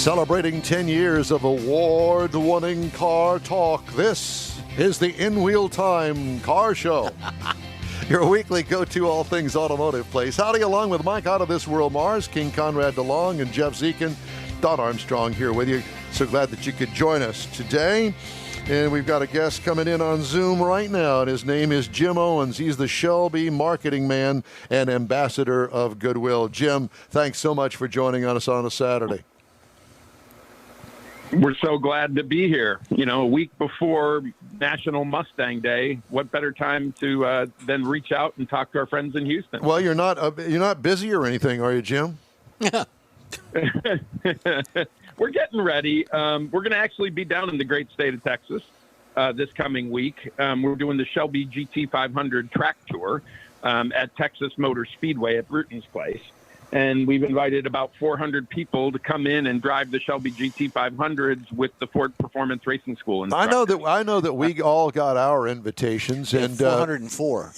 Celebrating 10 years of award-winning car talk, this is the In Wheel Time Car Show. Your weekly go-to all things automotive place. Howdy, along with Mike out of this world, Mars, King Conrad DeLong, and Jeff Zekin. Don Armstrong here with you. So glad that you could join us today. And we've got a guest coming in on Zoom right now, and his name is Jim Owens. He's the Shelby marketing man and ambassador of Goodwill. Jim, thanks so much for joining us on a Saturday. We're so glad to be here. You know, a week before National Mustang Day, what better time to then reach out and talk to our friends in Houston? Well, you're not busy or anything, are you, Jim? We're getting ready. We're going to actually be down in the great state of Texas this coming week. We're doing the Shelby GT500 track tour at Texas Motor Speedway at Bruton's place. And we've invited about 400 people to come in and drive the Shelby GT500s with the Ford Performance Racing School. I know that we all got our invitations, and 404.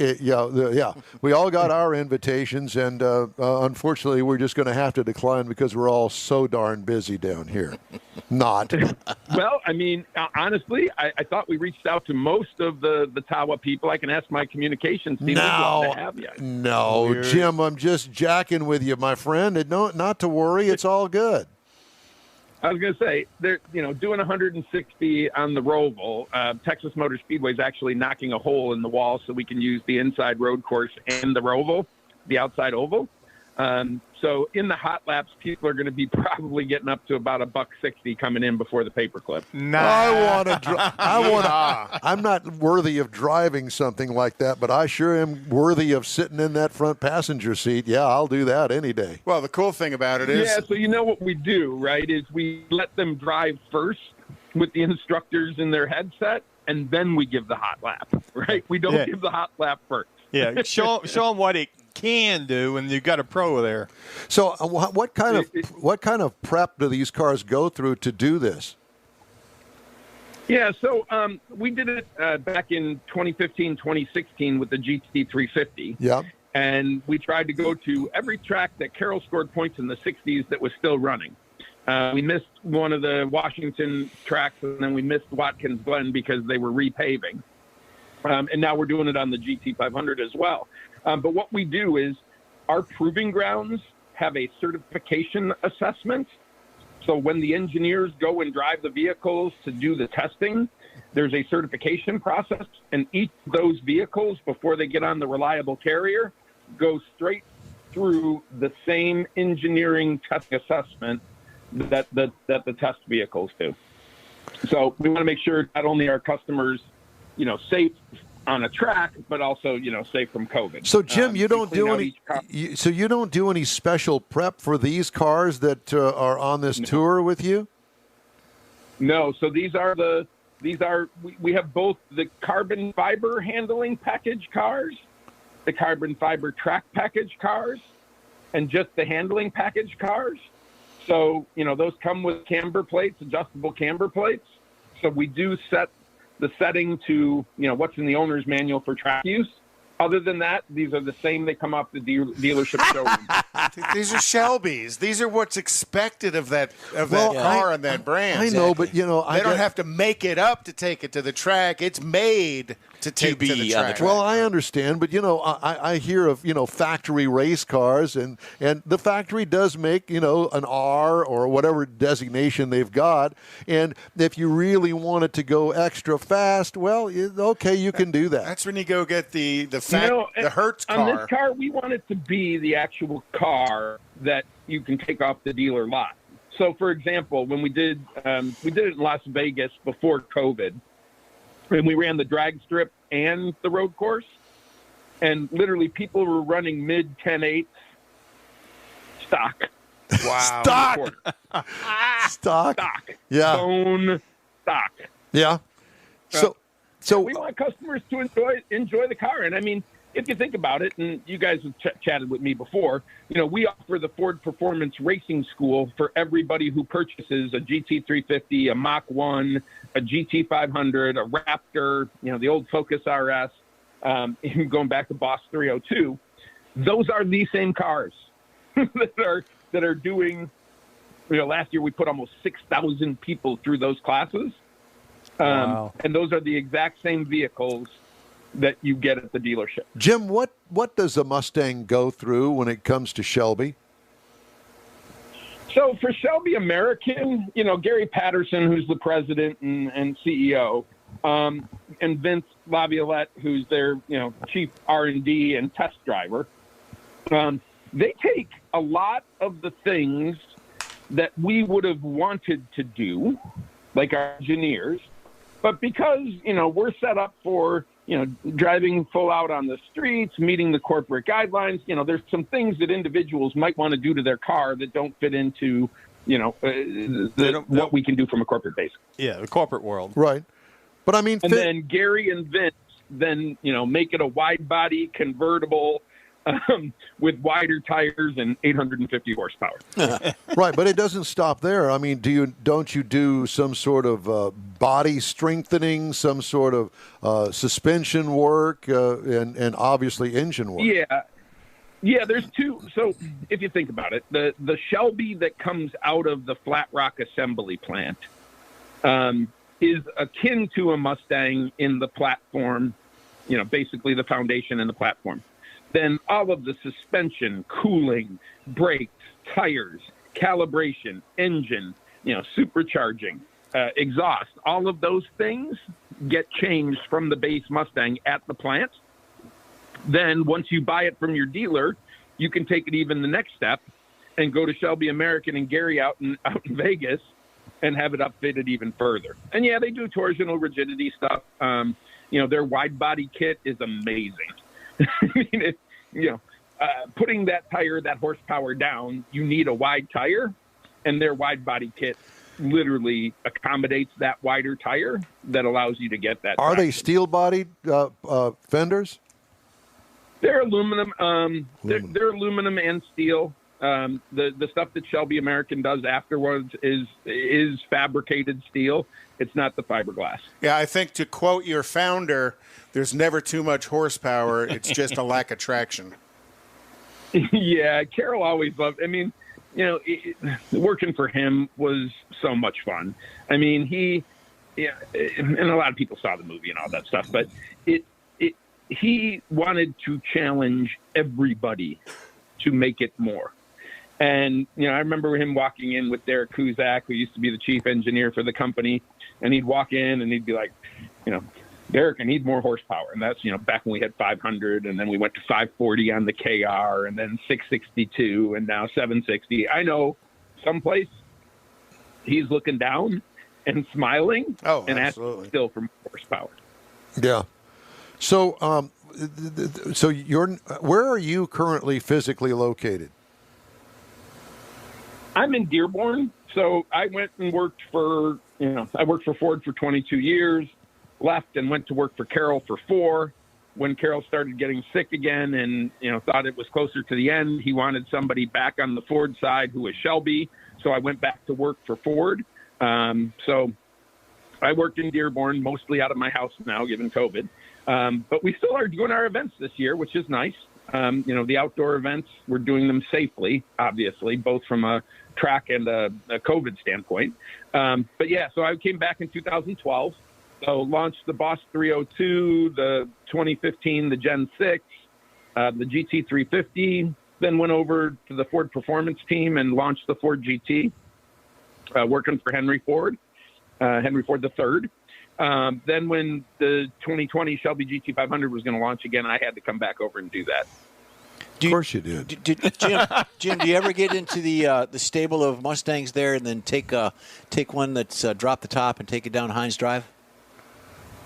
We all got our invitations, and unfortunately, we're just going to have to decline because we're all so darn busy down here. Not. Well, I mean, honestly, I thought we reached out to most of the Tawa people. I can ask my communications team. No, Jim, I'm just jacking with you, my friend. Not to worry, it's all good. I was going to say, they're doing 160 on the Roval. Texas Motor Speedway is actually knocking a hole in the wall so we can use the inside road course and the Roval, the outside oval. So in the hot laps, people are going to be probably getting up to about $160 coming in before the paperclip. I'm not worthy of driving something like that, but I sure am worthy of sitting in that front passenger seat. Yeah, I'll do that any day. Well, the cool thing about it is... Yeah, so you know what we do, right, is we let them drive first with the instructors in their headset, and then we give the hot lap, right? We don't give the hot lap first. Yeah, show them what it can do, and you've got a pro there. So, what kind of prep do these cars go through to do this? Yeah, so we did it back in 2015, 2016 with the GT350. Yeah, and we tried to go to every track that Carroll scored points in the 60s that was still running. We missed one of the Washington tracks, and then we missed Watkins Glen because they were repaving. And now we're doing it on the GT500 as well. But what we do is our proving grounds have a certification assessment. So when the engineers go and drive the vehicles to do the testing, there's a certification process. And each of those vehicles, before they get on the reliable carrier, go straight through the same engineering testing assessment that the test vehicles do. So we want to make sure not only our customers safe on a track, but also, safe from COVID. So, Jim, you don't do any special prep for these cars that are on this tour with you? No. So we have both the carbon fiber handling package cars, the carbon fiber track package cars, and just the handling package cars. So, those come with camber plates, adjustable camber plates. So we do set the setting to, what's in the owner's manual for track use. Other than that, these are the same. They come off the dealership showroom. These are Shelby's. These are what's expected of that car and that brand. I know, but they don't have to make it up to take it to the track. It's made to take to the track. Well, I understand, but I hear of factory race cars, and the factory does make an R or whatever designation they've got, and if you really want it to go extra fast, well, okay, you can do that. That's when you go get the Hertz car. On this car, we want it to be the actual car that you can take off the dealer lot. So, for example, when we did it in Las Vegas before COVID, and we ran the drag strip and the road course, and literally people were running mid 10.8 stock. Wow. Stock. Yeah. Bone stock. Yeah. So we want customers to enjoy the car. And I mean, if you think about it, and you guys have chatted with me before, we offer the Ford Performance Racing School for everybody who purchases a GT350, a Mach 1, a GT500, a Raptor, the old Focus RS, even going back to Boss 302. Those are the same cars that are doing last year we put almost 6,000 people through those classes. Wow. And those are the exact same vehicles that you get at the dealership. Jim, what does a Mustang go through when it comes to Shelby? So for Shelby American, Gary Patterson, who's the president and CEO, and Vince Laviolette, who's their chief R&D and test driver, they take a lot of the things that we would have wanted to do, like our engineers, but because we're set up for driving full out on the streets, meeting the corporate guidelines. There's some things that individuals might want to do to their car that don't fit into, what we can do from a corporate base. Yeah, the corporate world. Right. But I mean, then Gary and Vince make it a wide body convertible with wider tires and 850 horsepower. Right, but it doesn't stop there. I mean, don't you do some sort of body strengthening, some sort of suspension work, and obviously engine work? Yeah. There's two. So if you think about it, the Shelby that comes out of the Flat Rock assembly plant is akin to a Mustang in the platform. Basically the foundation and the platform. Then all of the suspension, cooling, brakes, tires, calibration, engine, supercharging, exhaust, all of those things get changed from the base Mustang at the plant. Then once you buy it from your dealer, you can take it even the next step and go to Shelby American and Gary out in Vegas and have it upfitted even further. And yeah, they do torsional rigidity stuff. Their wide body kit is amazing. I mean, putting that tire, that horsepower down, you need a wide tire, and their wide body kit literally accommodates that wider tire that allows you to get that. Are they steel bodied fenders? They're aluminum. They're aluminum and steel. The stuff that Shelby American does afterwards is fabricated steel. It's not the fiberglass. Yeah, I think to quote your founder, there's never too much horsepower. It's just a lack of traction. Yeah, Carol always loved. I mean, working for him was so much fun. I mean, and a lot of people saw the movie and all that stuff, but he wanted to challenge everybody to make it more. And, I remember him walking in with Derek Kuzak, who used to be the chief engineer for the company, and he'd walk in and he'd be like, Derek, I need more horsepower. And that's, back when we had 500, and then we went to 540 on the KR, and then 662, and now 760. I know someplace he's looking down and smiling and asking still for more horsepower. Yeah. So, where are you currently physically located? I'm in Dearborn. So I went and worked for, I worked for Ford for 22 years, left and went to work for Carroll for 4. When Carroll started getting sick again and, thought it was closer to the end, he wanted somebody back on the Ford side who was Shelby. So I went back to work for Ford. So I worked in Dearborn, mostly out of my house now, given COVID. But we still are doing our events this year, which is nice. The outdoor events, we're doing them safely, obviously, both from a track and a COVID standpoint. But yeah, so I came back in 2012. So launched the Boss 302, the 2015, the Gen 6, the GT 350, then went over to the Ford Performance team and launched the Ford GT, working for Henry Ford III. Then when the 2020 Shelby GT500 was going to launch again, I had to come back over and do that. Of course you did. Jim, do you ever get into the stable of Mustangs there and then take one that's dropped the top and take it down Hines Drive?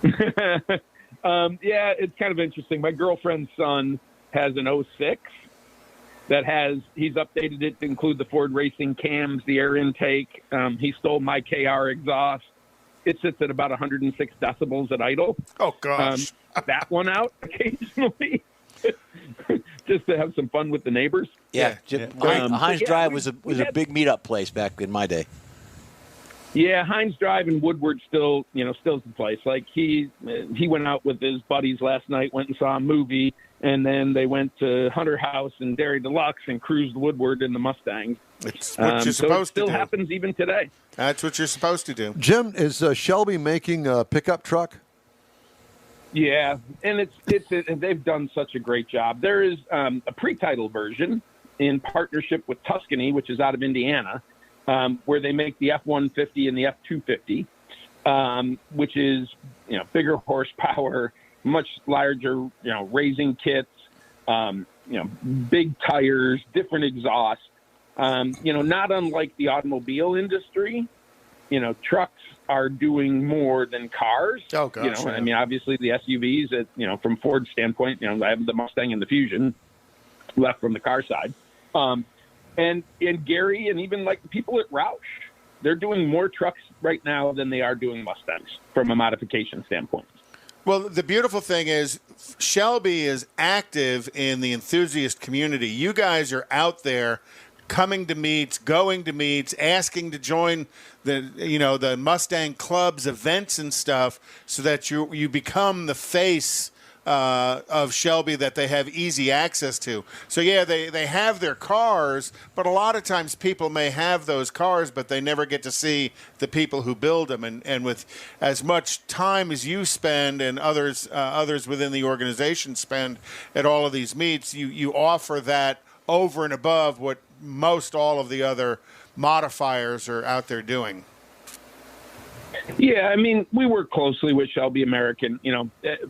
Yeah, it's kind of interesting. My girlfriend's son has an 06 that he's updated it to include the Ford Racing cams, the air intake. He stole my KR exhaust. It sits at about 106 decibels at idle. Oh, gosh. That one out occasionally just to have some fun with the neighbors. Yeah. Hines Drive was a big meetup place back in my day. Yeah, Hines Drive and Woodward still's the place. Like he went out with his buddies last night, went and saw a movie, and then they went to Hunter House and Dairy Deluxe and cruised Woodward in the Mustang. It's what you're supposed to do. It still happens even today. That's what you're supposed to do. Jim, is Shelby making a pickup truck? Yeah, and they've done such a great job. There is a pre-title version in partnership with Tuscany, which is out of Indiana, where they make the F-150 and the F-250, which is bigger horsepower, much larger racing kits, big tires, different exhaust. Not unlike the automobile industry, trucks are doing more than cars. Oh, gosh. I mean, obviously the SUVs, from Ford's standpoint, I have the Mustang and the Fusion left from the car side. And Gary and even like the people at Roush, they're doing more trucks right now than they are doing Mustangs from a modification standpoint. Well, the beautiful thing is Shelby is active in the enthusiast community. You guys are out there coming to meets, going to meets, asking to join the Mustang Club's events and stuff so that you become the face of Shelby that they have easy access to. So, yeah, they have their cars, but a lot of times people may have those cars, but they never get to see the people who build them. And with as much time as you spend and others within the organization spend at all of these meets, you offer that over and above what most all of the other modifiers are out there doing. Yeah, I mean, we work closely with Shelby American,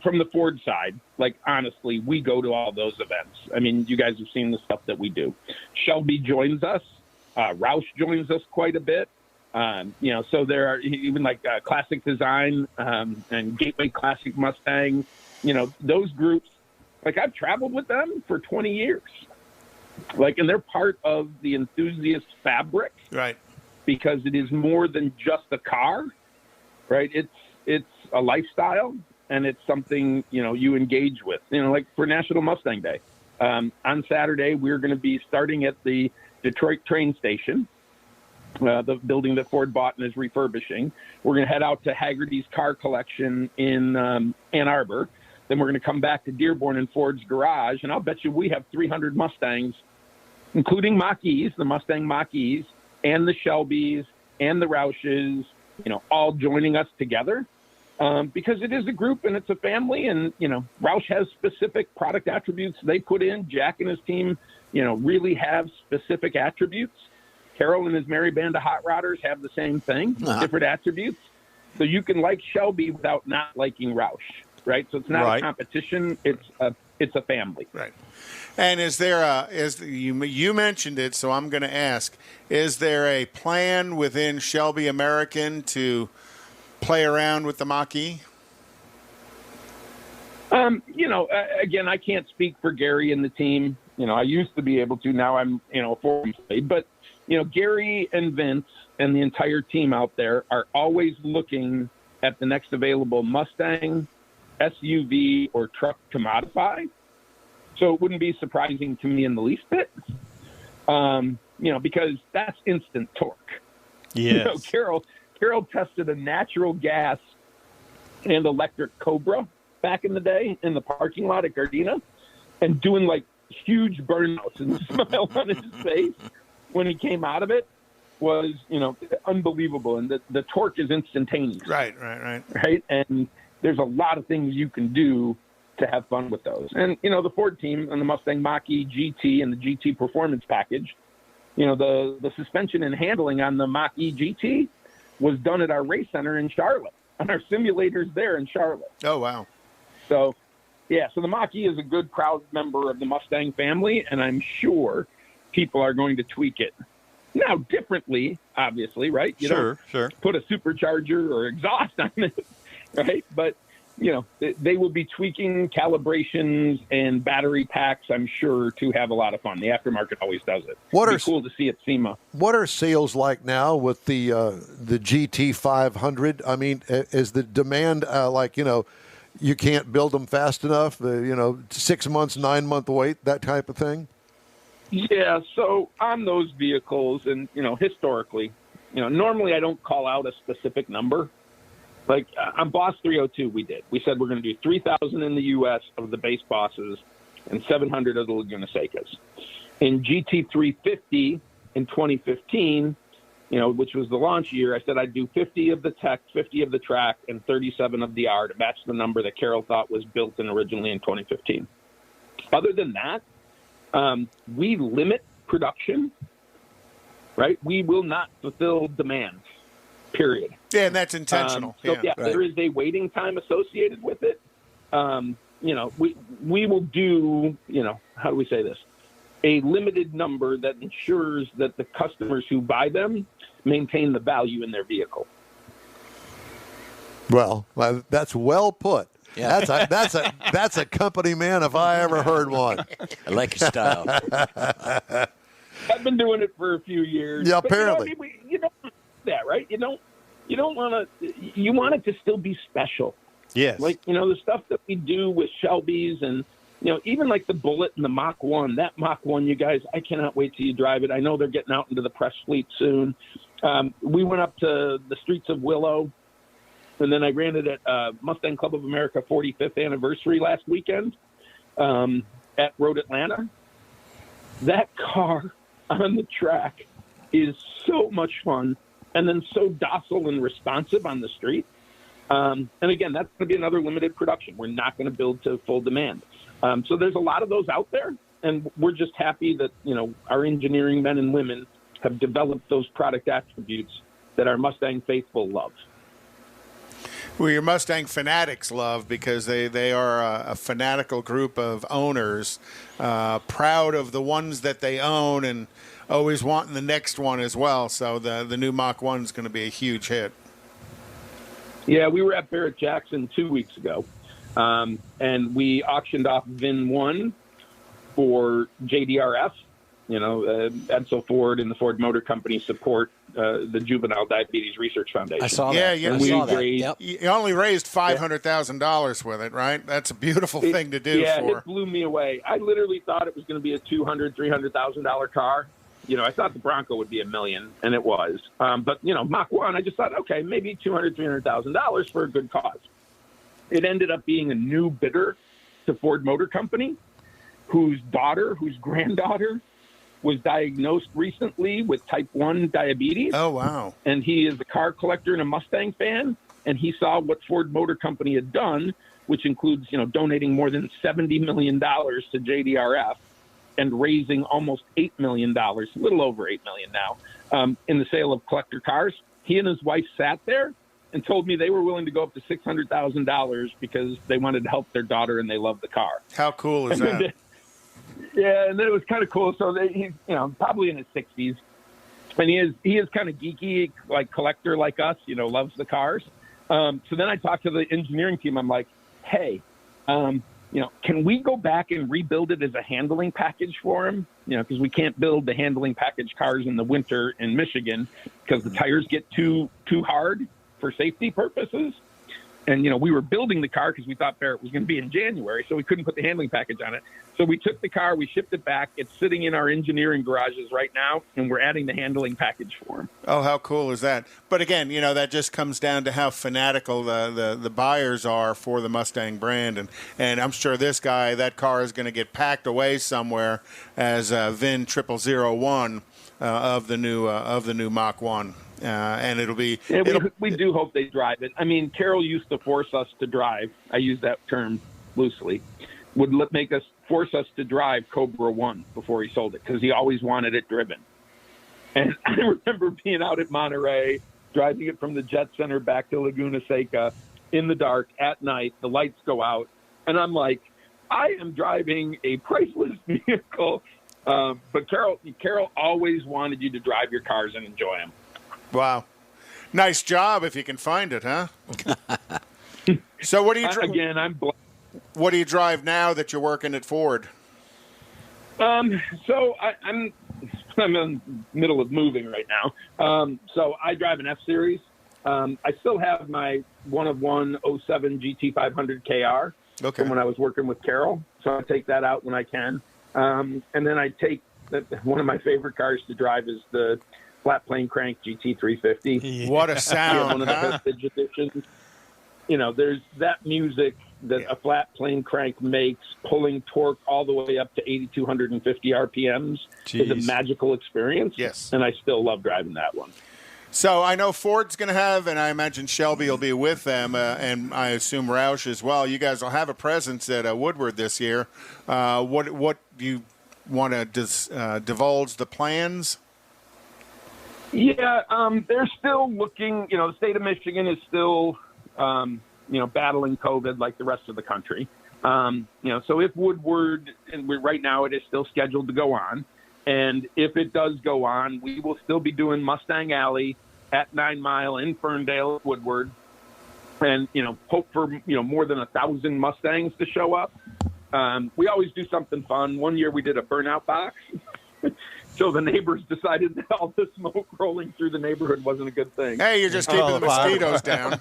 from the Ford side. Like, honestly, we go to all those events. I mean, you guys have seen the stuff that we do. Shelby joins us. Roush joins us quite a bit. So there are even like Classic Design and Gateway Classic Mustang. Those groups, like I've traveled with them for 20 years. And they're part of the enthusiast fabric. Right. Because it is more than just a car. Right. It's a lifestyle, and it's something, you engage with, like for National Mustang Day. On Saturday, we're going to be starting at the Detroit train station, the building that Ford bought and is refurbishing. We're going to head out to Haggerty's car collection in Ann Arbor. Then we're going to come back to Dearborn and Ford's garage. And I'll bet you we have 300 Mustangs, including Mach-E's, the Mustang Mach-E's, and the Shelbys and the Roushes, all joining us together because it is a group and it's a family. And, Roush has specific product attributes they put in. Jack and his team, really have specific attributes. Carroll and his merry band of hot rodders have the same thing, different attributes. So you can like Shelby without not liking Roush, right? So it's not a competition. It's a family. Right. And is there you mentioned it, so I'm going to ask, is there a plan within Shelby American to play around with the Mach-E? Again, I can't speak for Gary and the team. I used to be able to. Now I'm, a Ford employee. But, Gary and Vince and the entire team out there are always looking at the next available Mustang, SUV, or truck to modify. So it wouldn't be surprising to me in the least bit, because that's instant torque. Yes. Carroll tested a natural gas and electric Cobra back in the day in the parking lot at Gardena, and doing like huge burnouts and smile on his face when he came out of it was, unbelievable. And the torque is instantaneous. Right. Right. And there's a lot of things you can do to have fun with those. And, the Ford team and the Mustang Mach-E GT and the GT Performance package, the suspension and handling on the Mach-E GT was done at our race center in Charlotte, on our simulators there in Charlotte. Oh, wow. So, so the Mach-E is a good, proud member of the Mustang family, and I'm sure people are going to tweak it. Now, differently, obviously, right? You don't put a supercharger or exhaust on it, right? But, they will be tweaking calibrations and battery packs, I'm sure, to have a lot of fun. The aftermarket always does it. It'd be cool to see at SEMA. What are sales like now with the GT500? I mean, is the demand you can't build them fast enough? 6 months, 9 month wait, that type of thing. Yeah. So on those vehicles, and historically, normally I don't call out a specific number. Like on Boss 302, we said we're going to do 3,000 in the U.S. of the base bosses and 700 of the Laguna Secas. In GT350 in 2015, which was the launch year, I said I'd do 50 of the tech, 50 of the track, and 37 of the R to match the number that Carroll thought was built in originally in 2015. Other than that, we limit production, right? We will not fulfill demand, period. Yeah, and that's intentional. There is a waiting time associated with it. We will do, how do we say this? A limited number that ensures that the customers who buy them maintain the value in their vehicle. Well, that's well put. Yeah. That's a company man if I ever heard one. I like your style. I've been doing it for a few years. Yeah, apparently. You don't want that, right? You don't want to. You want it to still be special. Yes. Like the stuff that we do with Shelby's and even like the Bullet and the Mach 1. That Mach 1, you guys, I cannot wait till you drive it. I know they're getting out into the press fleet soon. We went up to the streets of Willow, and then I ran it at Mustang Club of America 45th anniversary last weekend at Road Atlanta. That car on the track is so much fun and then so docile and responsive on the street. And again, that's going to be another limited production. We're not going to build to full demand. So there's a lot of those out there, and we're just happy that, our engineering men and women have developed those product attributes that our Mustang faithful love. Well, your Mustang fanatics love, because they are a fanatical group of owners, proud of the ones that they own and always wanting the next one as well. So the new Mach 1 is going to be a huge hit. Yeah, we were at Barrett-Jackson 2 weeks ago, and we auctioned off VIN 1 for JDRF. Edsel Ford and the Ford Motor Company support the Juvenile Diabetes Research Foundation. I saw that. Yeah, I saw that. Yep. You only raised $500,000 with it, right? That's a beautiful thing to do. Yeah, it blew me away. I literally thought it was going to be a $200,000, $300,000 car. I thought the Bronco would be $1 million, and it was. But Mach 1, I just thought, okay, maybe $200,000, $300,000 for a good cause. It ended up being a new bidder to Ford Motor Company, whose granddaughter was diagnosed recently with type 1 diabetes. Oh, wow. And he is a car collector and a Mustang fan, and he saw what Ford Motor Company had done, which includes, donating more than $70 million to JDRF and raising almost $8 million, a little over $8 million now, in the sale of collector cars. He and his wife sat there and told me they were willing to go up to $600,000 because they wanted to help their daughter and they loved the car. How cool is that? Yeah, and then it was kind of cool. So he's probably in his 60s, and he is kind of geeky, like collector like us. Loves the cars. So then I talked to the engineering team. I'm like, hey, can we go back and rebuild it as a handling package for him? Because we can't build the handling package cars in the winter in Michigan because the tires get too hard for safety purposes. And, we were building the car because we thought Barrett was going to be in January, so we couldn't put the handling package on it. So we took the car, we shipped it back. It's sitting in our engineering garages right now, and we're adding the handling package for him. Oh, how cool is that? But again, that just comes down to how fanatical the buyers are for the Mustang brand. And I'm sure that car is going to get packed away somewhere as VIN 0001 of the new Mach 1. And it'll be. Yeah, we do hope they drive it. I mean, Carroll used to force us to drive. I use that term loosely. Would force us to drive Cobra 1 before he sold it because he always wanted it driven. And I remember being out at Monterey, driving it from the Jet Center back to Laguna Seca in the dark at night. The lights go out, and I'm like, I am driving a priceless vehicle. But Carroll always wanted you to drive your cars and enjoy them. Wow. Nice job if you can find it, huh? So what do you drive? Again, I'm blessed. What do you drive now that you're working at Ford? So I'm in the middle of moving right now. So I drive an F-Series. I still have my one-of-one 07 GT500 KR from when I was working with Carroll. So I take that out when I can. And then I take one of my favorite cars to drive is the flat plane crank GT350. What a sound! One of the vintage editions. There's that music that a flat plane crank makes, pulling torque all the way up to 8,250 RPMs is a magical experience. Yes. And I still love driving that one. So I know Ford's going to have, and I imagine Shelby will be with them, and I assume Roush as well. You guys will have a presence at Woodward this year. What do you want to divulge the plans? Yeah, they're still looking. The state of Michigan is still, battling COVID like the rest of the country. So if Woodward, and right now it is still scheduled to go on, and if it does go on, we will still be doing Mustang Alley at 9 Mile in Ferndale, Woodward, and hope for more than 1,000 Mustangs to show up. We always do something fun. One year we did a burnout box. So the neighbors decided that all the smoke rolling through the neighborhood wasn't a good thing. Hey, you're just keeping the mosquitoes down.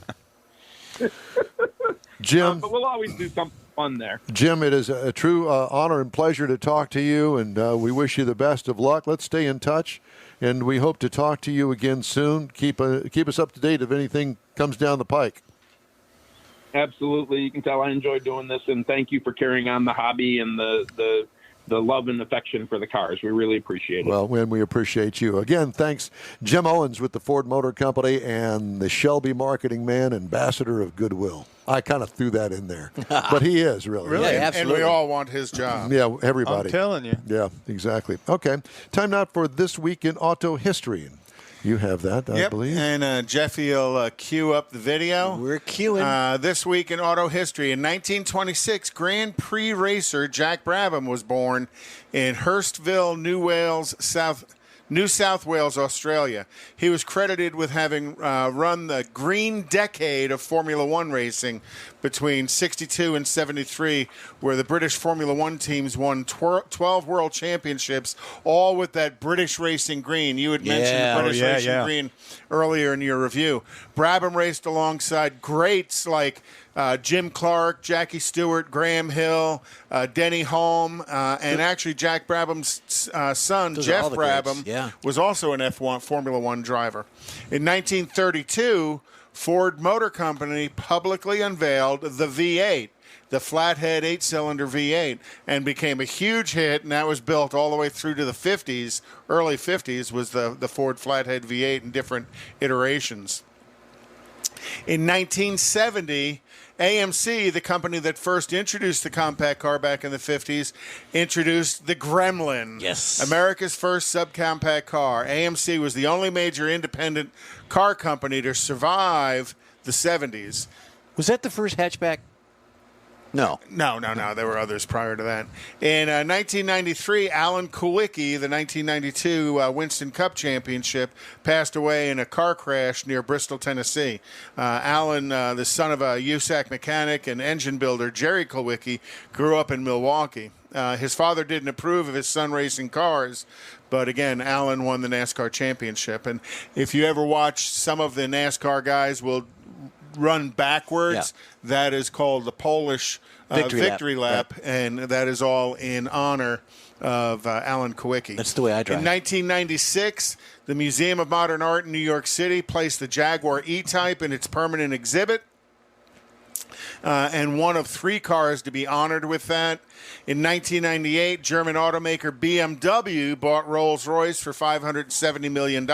Jim. But we'll always do something fun there. Jim, it is a true honor and pleasure to talk to you, and we wish you the best of luck. Let's stay in touch, and we hope to talk to you again soon. Keep us up to date if anything comes down the pike. Absolutely. You can tell I enjoy doing this, and thank you for carrying on the hobby and the love and affection for the cars. We really appreciate it. Well, and we appreciate you. Again, thanks, Jim Owens with the Ford Motor Company and the Shelby marketing man, ambassador of goodwill. I kind of threw that in there, but he is really. Really? Yeah, and we all want his job. Yeah, everybody. I'm telling you. Yeah, exactly. Okay, time now for This Week in Auto History. You have that, I believe. And Jeffy will cue up the video. We're queuing. This Week in Auto History. In 1926, Grand Prix racer Jack Brabham was born in Hurstville, New South Wales, Australia. He was credited with having run the green decade of Formula One racing between 62 and 73, where the British Formula One teams won 12 world championships, all with that British racing green. You had mentioned the British racing green earlier in your review. Brabham raced alongside greats like Jim Clark, Jackie Stewart, Graham Hill, Denny Hulme, and actually Jack Brabham's son, Jeff Brabham, was also an F1 Formula One driver. In 1932, Ford Motor Company publicly unveiled the V8, the flathead 8-cylinder V8, and became a huge hit, and that was built all the way through to the 50s. Early 50s was the Ford flathead V8 in different iterations. In 1970, AMC, the company that first introduced the compact car back in the 50s, introduced the Gremlin. Yes. America's first subcompact car. AMC was the only major independent car company to survive the 70s. Was that the first hatchback? No. No. There were others prior to that. In 1993, Alan Kulwicki, the 1992 Winston Cup Championship, passed away in a car crash near Bristol, Tennessee. Alan, the son of a USAC mechanic and engine builder, Jerry Kulwicki, grew up in Milwaukee. His father didn't approve of his son racing cars, but again, Alan won the NASCAR championship. And if you ever watch, some of the NASCAR guys will run backwards. That is called the Polish victory lap, and that is all in honor of Alan Kulwicki. That's the way I drive. In 1996, the Museum of Modern Art in New York City placed the Jaguar E-Type in its permanent exhibit, and one of 3 cars to be honored with that. In 1998, German automaker BMW bought Rolls-Royce for $570 million.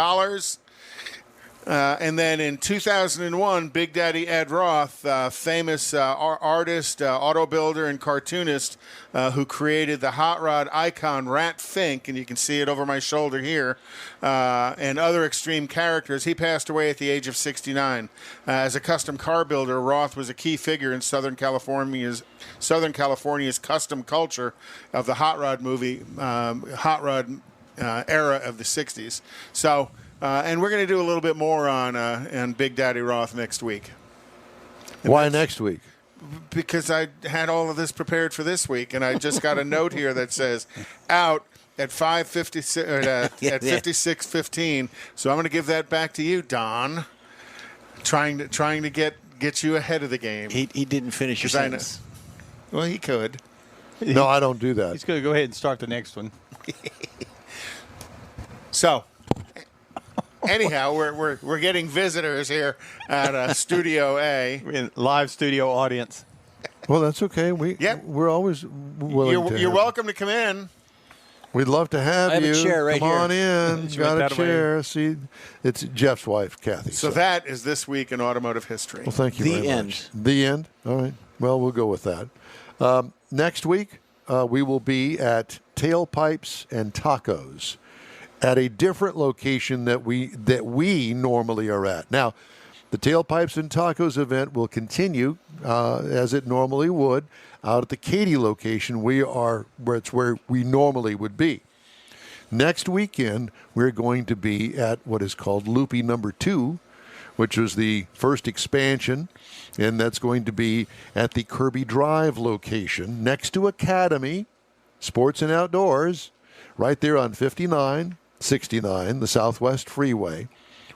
And then in 2001, Big Daddy Ed Roth, famous artist, auto builder, and cartoonist who created the hot rod icon Rat Fink, and you can see it over my shoulder here, and other extreme characters, he passed away at the age of 69. As a custom car builder, Roth was a key figure in Southern California's custom culture of the hot rod movie, hot rod era of the 60s. So. And we're going to do a little bit more on Big Daddy Roth next week. Why next week? Because I had all of this prepared for this week, and I just got a note here that says out at 5:56 at 56:15. So I'm going to give that back to you, Don. Trying to get you ahead of the game. He didn't finish your sentence. Well, he could. No, I don't do that. He's going to go ahead and start the next one. So. Anyhow, we're getting visitors here at Studio A. We're in live studio audience. Well, that's okay. Yep. We're always willing to. You're welcome to come in. We'd love to have I have you. a chair right Come here. on in. She Got went a that way. chair. See, it's Jeff's wife, Kathy. So that is this week in automotive history. Well, thank you The very end. much. The end. All right. Well, we'll go with that. Next week, we will be at Tailpipes and Tacos at a different location that we normally are at. Now, the Tailpipes and Tacos event will continue as it normally would out at the Katy location. Where we normally would be. Next weekend, we're going to be at what is called Loopy number 2, which was the first expansion, and that's going to be at the Kirby Drive location next to Academy Sports and Outdoors, right there on 5969, the Southwest Freeway.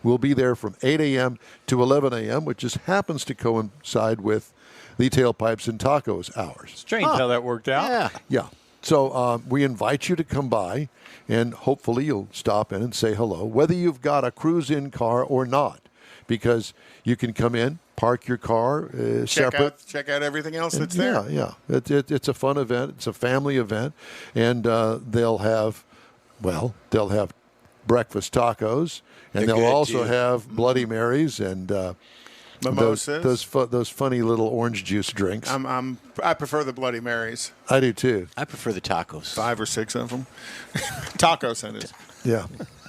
We'll be there from 8 a.m. to 11 a.m., which just happens to coincide with the Tailpipes and Tacos hours. Strange how that worked out. Yeah. Yeah. So we invite you to come by, and hopefully you'll stop in and say hello, whether you've got a cruise-in car or not, because you can come in, park your car separate. Check out everything else that's there. Yeah. It's a fun event. It's a family event, and they'll have breakfast tacos, and They're they'll good, also too. have Bloody Marys and Mimosas. those funny little orange juice drinks. I prefer the Bloody Marys. I do too. I prefer the tacos. 5 or 6 of them. Tacos, that is. Yeah.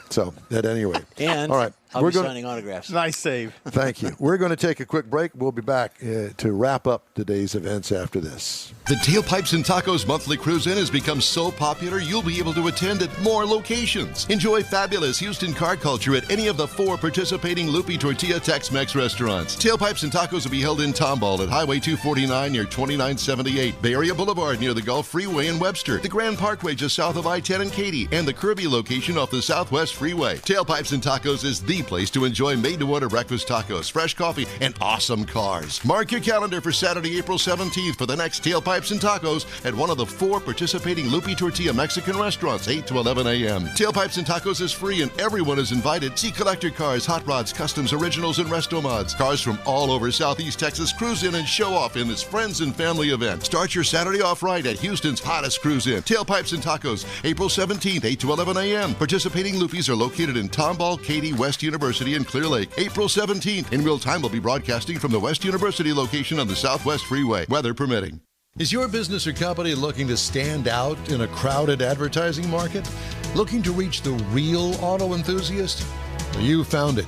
So at any rate, And all right, I'll we're be going. signing autographs. Nice save. Thank you. We're going to take a quick break. We'll be back to wrap up today's events after this. The Tailpipes and Tacos monthly cruise-in has become so popular you'll be able to attend at more locations. Enjoy fabulous Houston car culture at any of the 4 participating Loopy Tortilla Tex-Mex restaurants. Tailpipes and Tacos will be held in Tomball at Highway 249 near 2978, Bay Area Boulevard near the Gulf Freeway in Webster, the Grand Parkway just south of I-10 in Katy, and the Kirby location off the Southwest Freeway. Tailpipes and Tacos is the place to enjoy made-to-order breakfast tacos, fresh coffee, and awesome cars. Mark your calendar for Saturday, April 17th for the next Tailpipes and Tacos at one of the 4 participating Loopy Tortilla Mexican restaurants, 8 to 11 a.m. Tailpipes and Tacos is free and everyone is invited. See collector cars, hot rods, customs, originals, and resto mods. Cars from all over Southeast Texas cruise in and show off in this friends and family event. Start your Saturday off right at Houston's hottest cruise-in. Tailpipes and Tacos, April 17th, 8 to 11 a.m. Participating Loopies are located in Tomball, Katy, West University, and Clear Lake. April 17th. In real time, we'll be broadcasting from the West University location on the Southwest Freeway, weather permitting. Is your business or company looking to stand out in a crowded advertising market? Looking to reach the real auto enthusiast? Well, you found it.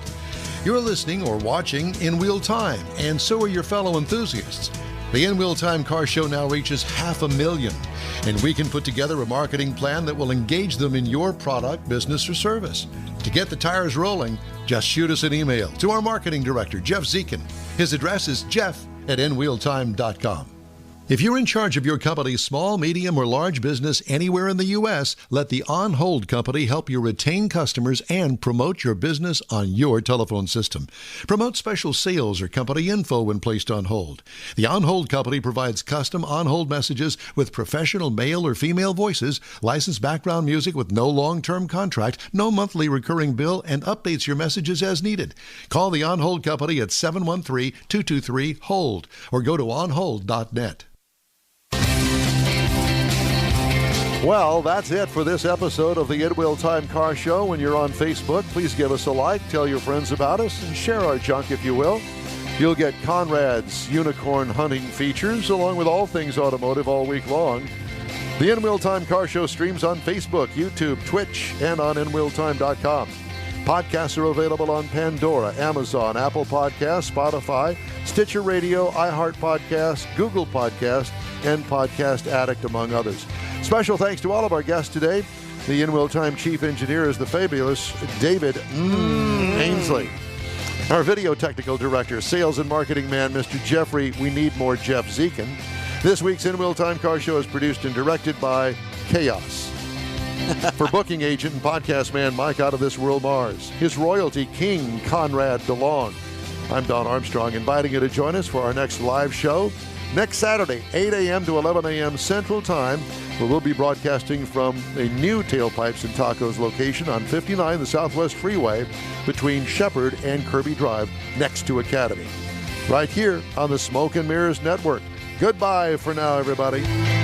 You're listening or watching in Wheel Time, and so are your fellow enthusiasts. The In Wheel Time Car Show now reaches 500,000, and we can put together a marketing plan that will engage them in your product, business, or service. To get the tires rolling, just shoot us an email to our marketing director, Jeff Zekin. His address is jeff@nwheeltime.com. If you're in charge of your company's small, medium, or large business anywhere in the U.S., let the On Hold Company help you retain customers and promote your business on your telephone system. Promote special sales or company info when placed on hold. The On Hold Company provides custom on-hold messages with professional male or female voices, licensed background music with no long-term contract, no monthly recurring bill, and updates your messages as needed. Call the On Hold Company at 713-223-HOLD or go to onhold.net. Well, that's it for this episode of the In Wheel Time Car Show. When you're on Facebook, please give us a like, tell your friends about us, and share our junk if you will. You'll get Conrad's unicorn hunting features, along with all things automotive all week long. The In Wheel Time Car Show streams on Facebook, YouTube, Twitch, and on InWheelTime.com. Podcasts are available on Pandora, Amazon, Apple Podcasts, Spotify, Stitcher Radio, iHeart Podcast, Google Podcast, and Podcast Addict, among others. Special thanks to all of our guests today. The In Wheel Time Chief Engineer is the fabulous David Ainsley. Our video technical director, sales and marketing man, Mr. Jeffrey, we need more Jeff Zekin. This week's In Wheel Time Car Show is produced and directed by Chaos. For booking agent and podcast man Mike Out of This World Mars, his royalty king Conrad DeLong. I'm Don Armstrong, inviting you to join us for our next live show next Saturday, 8 a.m. to 11 a.m. Central Time, where we'll be broadcasting from a new Tailpipes and Tacos location on 59, the Southwest Freeway, between Shepherd and Kirby Drive, next to Academy. Right here on the Smoke and Mirrors Network. Goodbye for now, everybody.